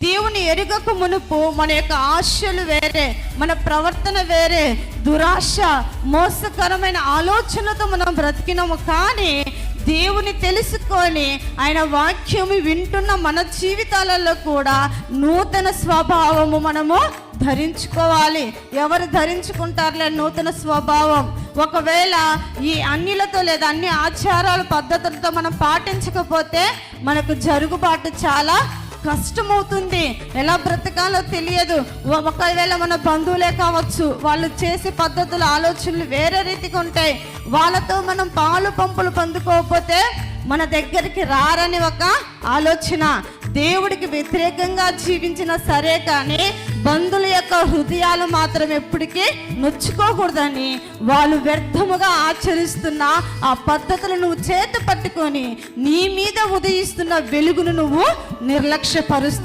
దేవుని ఎరుగక మునుపు మన యొక్క ఆశలు వేరే, మన ప్రవర్తన వేరే, దురాశ, మోసకరమైన ఆలోచనతో మనం బ్రతికినాము. కానీ దేవుని తెలుసుకొని ఆయన వాక్యము వింటున్న మన జీవితాలలో కూడా నూతన స్వభావము మనము ధరించుకోవాలి. ఎవరు ధరించుకుంటారులే నూతన స్వభావం? ఒకవేళ ఈ అన్నిలతో లేదా అన్ని ఆచారాల పద్ధతులతో మనం పాటించకపోతే మనకు జరుగుబాటు చాలా కష్టమవుతుంది. ఎలా బ్రతకాలో తెలియదు. ఒకవేళ మన బంధువులే కావచ్చు, వాళ్ళు చేసే పద్ధతులు, ఆలోచనలు వేరే రీతిగా ఉంటాయి. వాళ్ళతో మనం పాలు పంపులు పొందుకోకపోతే మన దగ్గరికి రారని ఒక ఆలోచన. దేవుడికి వ్యతిరేకంగా జీవించిన సరే, కానీ బంధువుల యొక్క హృదయాలు మాత్రం ఎప్పటికీ నొచ్చుకోకూడదని వాళ్ళు వ్యర్థముగా ఆచరిస్తున్న ఆ పద్ధతులు నువ్వు చేత పట్టుకొని నీ మీద ఉదయిస్తున్న వెలుగును నువ్వు నిర్లక్ష్యపరుస్తున్నావు.